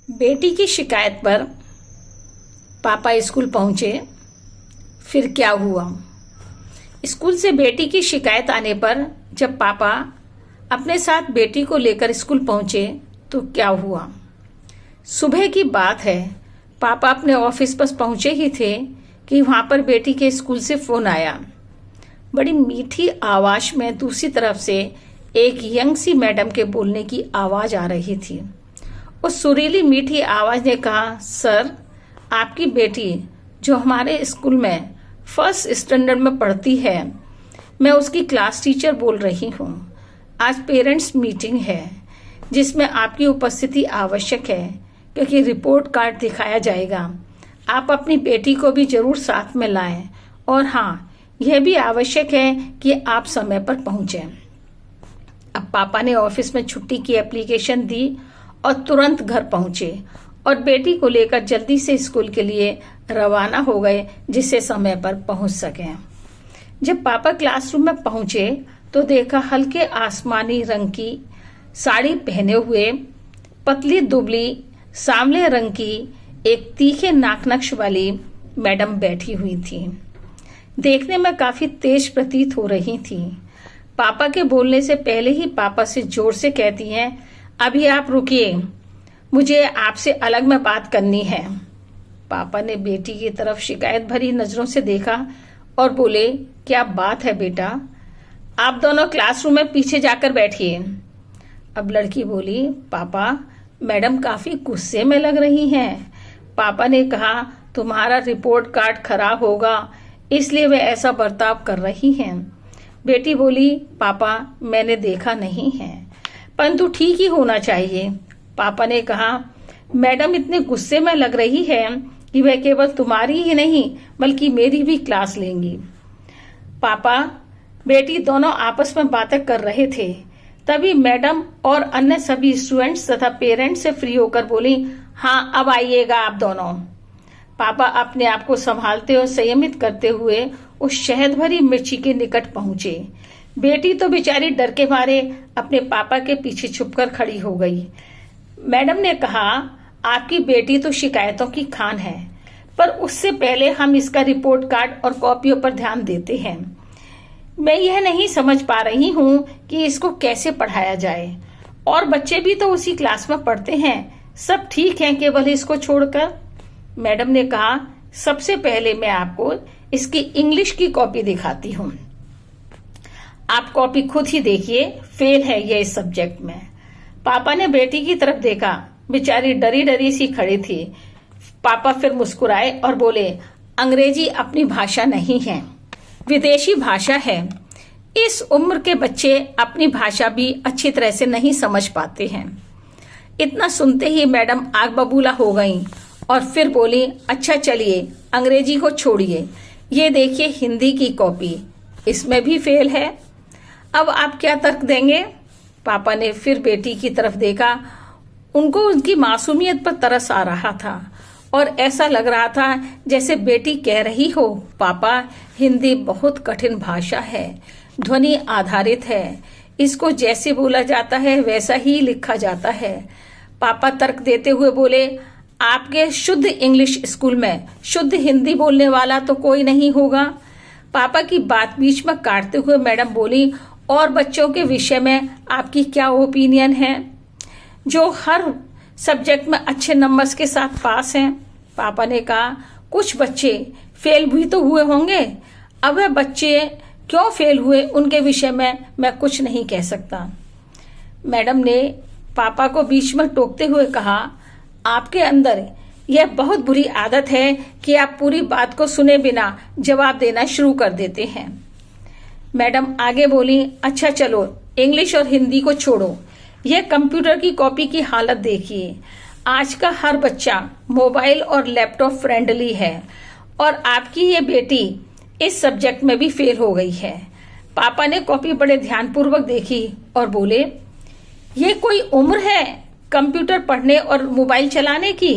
बेटी की शिकायत पर पापा स्कूल पहुंचे। फिर क्या हुआ? स्कूल से बेटी की शिकायत आने पर जब पापा अपने साथ बेटी को लेकर स्कूल पहुंचे तो क्या हुआ? सुबह की बात है, पापा अपने ऑफिस पर पहुंचे ही थे कि वहां पर बेटी के स्कूल से फोन आया। बड़ी मीठी आवाज में दूसरी तरफ से एक यंग सी मैडम के बोलने की आवाज आ रही थी। उस सुरीली मीठी आवाज ने कहा, सर, आपकी बेटी जो हमारे स्कूल में फर्स्ट स्टैंडर्ड में पढ़ती है, मैं उसकी क्लास टीचर बोल रही हूँ। आज पेरेंट्स मीटिंग है जिसमें आपकी उपस्थिति आवश्यक है क्योंकि रिपोर्ट कार्ड दिखाया जाएगा। आप अपनी बेटी को भी जरूर साथ में लाएं और हाँ, यह भी आवश्यक है कि आप समय पर पहुंचें। अब पापा ने ऑफिस में छुट्टी की एप्लीकेशन दी और तुरंत घर पहुंचे और बेटी को लेकर जल्दी से स्कूल के लिए रवाना हो गए जिससे समय पर पहुंच सकें। जब पापा क्लासरूम में पहुंचे तो देखा हल्के आसमानी रंग की साड़ी पहने हुए, पतली दुबली सांवले रंग की एक तीखे नाक नक्श वाली मैडम बैठी हुई थी। देखने में काफी तेज प्रतीत हो रही थी। पापा के बोलने से पहले ही पापा से जोर से कहती हैं, अभी आप रुकिए, मुझे आपसे अलग में बात करनी है। पापा ने बेटी की तरफ शिकायत भरी नजरों से देखा और बोले, क्या बात है बेटा? आप दोनों क्लासरूम में पीछे जाकर बैठिए। अब लड़की बोली, पापा, मैडम काफी गुस्से में लग रही हैं। पापा ने कहा तुम्हारा रिपोर्ट कार्ड खराब होगा इसलिए वे ऐसा बर्ताव कर रही हैं। बेटी बोली, पापा, मैंने देखा नहीं है, परंतु ठीक ही होना चाहिए। पापा ने कहा, मैडम इतने गुस्से में लग रही है कि वह केवल तुम्हारी ही नहीं बल्कि मेरी भी क्लास लेंगी। पापा बेटी दोनों आपस में बातें कर रहे थे, तभी मैडम और अन्य सभी स्टूडेंट्स तथा पेरेंट्स से फ्री होकर बोली, हाँ, अब आइएगा आप दोनों। पापा अपने आप को संभालते और संयमित करते हुए उस शहद भरी मिर्ची के निकट पहुंचे। बेटी तो बेचारी डर के मारे अपने पापा के पीछे छुपकर खड़ी हो गई। मैडम ने कहा, आपकी बेटी तो शिकायतों की खान है, पर उससे पहले हम इसका रिपोर्ट कार्ड और कॉपियों पर ध्यान देते हैं। मैं यह नहीं समझ पा रही हूँ कि इसको कैसे पढ़ाया जाए, और बच्चे भी तो उसी क्लास में पढ़ते हैं, सब ठीक है केवल इसको छोड़कर। मैडम ने कहा, सबसे पहले मैं आपको इसकी इंग्लिश की कॉपी दिखाती हूँ। आप कॉपी खुद ही देखिए, फेल है ये इस सब्जेक्ट में। पापा ने बेटी की तरफ देखा, बेचारी डरी डरी सी खड़ी थी। पापा फिर मुस्कुराए और बोले, अंग्रेजी अपनी भाषा नहीं है, विदेशी भाषा है। इस उम्र के बच्चे अपनी भाषा भी अच्छी तरह से नहीं समझ पाते हैं। इतना सुनते ही मैडम आग बबूला हो गईं और फिर बोली, अच्छा चलिए अंग्रेजी को छोड़िए, ये देखिए हिंदी की कॉपी, इसमें भी फेल है। अब आप क्या तर्क देंगे? पापा ने फिर बेटी की तरफ देखा। उनको उनकी मासूमियत पर तरस आ रहा था और ऐसा लग रहा था जैसे बेटी कह रही हो, पापा, हिंदी बहुत कठिन भाषा है, ध्वनि आधारित है, इसको जैसे बोला जाता है वैसा ही लिखा जाता है। पापा तर्क देते हुए बोले, आपके शुद्ध इंग्लिश स्कूल में शुद्ध हिंदी बोलने वाला तो कोई नहीं होगा। पापा की बात बीच में काटते हुए मैडम बोली, और बच्चों के विषय में आपकी क्या ओपिनियन है जो हर सब्जेक्ट में अच्छे नंबर्स के साथ पास हैं? पापा ने कहा, कुछ बच्चे फेल भी तो हुए होंगे। अब वह बच्चे क्यों फेल हुए उनके विषय में मैं कुछ नहीं कह सकता। मैडम ने पापा को बीच में टोकते हुए कहा, आपके अंदर यह बहुत बुरी आदत है कि आप पूरी बात को सुने बिना जवाब देना शुरू कर देते हैं। मैडम आगे बोली, अच्छा चलो इंग्लिश और हिंदी को छोड़ो, यह कंप्यूटर की कॉपी की हालत देखिए। आज का हर बच्चा मोबाइल और लैपटॉप फ्रेंडली है और आपकी ये बेटी इस सब्जेक्ट में भी फेल हो गई है। पापा ने कॉपी बड़े ध्यानपूर्वक देखी और बोले, ये कोई उम्र है कंप्यूटर पढ़ने और मोबाइल चलाने की?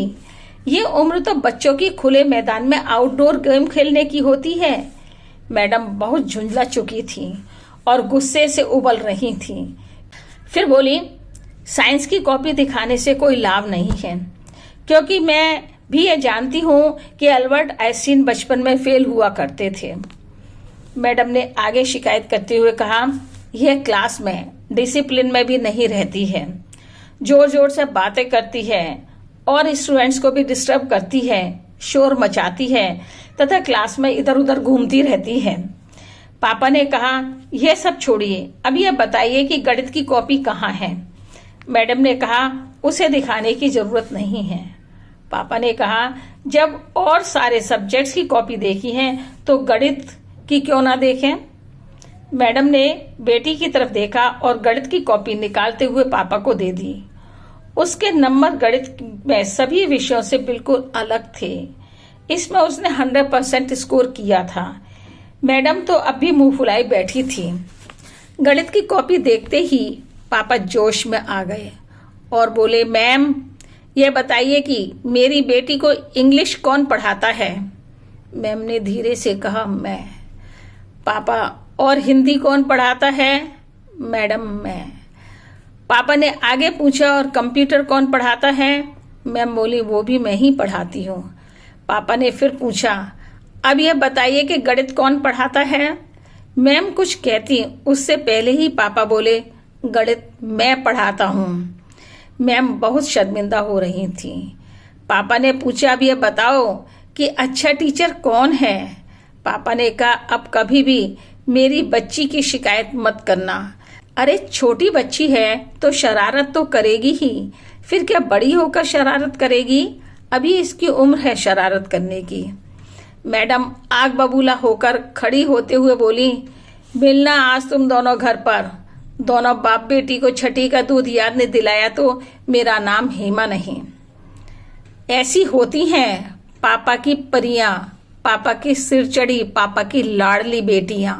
ये उम्र तो बच्चों की खुले मैदान में आउटडोर गेम खेलने की होती है। मैडम बहुत झुंझला चुकी थी और गुस्से से उबल रही थी। फिर बोली, साइंस की कॉपी दिखाने से कोई लाभ नहीं है। क्योंकि मैं भी ये जानती हूँ कि अल्बर्ट आइंस्टीन बचपन में फेल हुआ करते थे। मैडम ने आगे शिकायत करते हुए कहा, यह क्लास में डिसिप्लिन में भी नहीं रहती है, जोर जोर से बातें करती है और स्टूडेंट्स को भी डिस्टर्ब करती है, शोर मचाती है तथा क्लास में इधर उधर घूमती रहती है। पापा ने कहा, यह सब छोड़िए, अब यह बताइए कि गणित की कॉपी कहाँ है। मैडम ने कहा, उसे दिखाने की जरूरत नहीं है। पापा ने कहा, जब और सारे सब्जेक्ट्स की कॉपी देखी है तो गणित की क्यों ना देखें। मैडम ने बेटी की तरफ देखा और गणित की कॉपी निकालते हुए पापा को दे दी। उसके नंबर गणित में सभी विषयों से बिल्कुल अलग थे। इसमें उसने 100% स्कोर किया था। मैडम तो अब भी मुंह फुलाई बैठी थी। गणित की कॉपी देखते ही पापा जोश में आ गए और बोले, मैम ये बताइए कि मेरी बेटी को इंग्लिश कौन पढ़ाता है। मैम ने धीरे से कहा, मैं। पापा, और हिंदी कौन पढ़ाता है। मैडम, मैं। पापा ने आगे पूछा, और कंप्यूटर कौन पढ़ाता है। मैम बोली, वो भी मैं ही पढ़ाती हूँ। पापा ने फिर पूछा, अब यह बताइए कि गणित कौन पढ़ाता है। मैम कुछ कहती उससे पहले ही पापा बोले, गणित मैं पढ़ाता हूँ। मैम बहुत शर्मिंदा हो रही थी। पापा ने पूछा, अब यह बताओ कि अच्छा टीचर कौन है। पापा ने कहा, अब कभी भी मेरी बच्ची की शिकायत मत करना। अरे छोटी बच्ची है तो शरारत तो करेगी ही, फिर क्या बड़ी होकर शरारत करेगी, अभी इसकी उम्र है शरारत करने की। मैडम आग बबूला होकर खड़ी होते हुए बोली, मिलना आज तुम दोनों घर पर। दोनों बाप बेटी को छठी का दूध याद ने दिलाया तो मेरा नाम हेमा नहीं। ऐसी होती हैं पापा की परियां, पापा की सिर चढ़ी, पापा की लाडली बेटियां।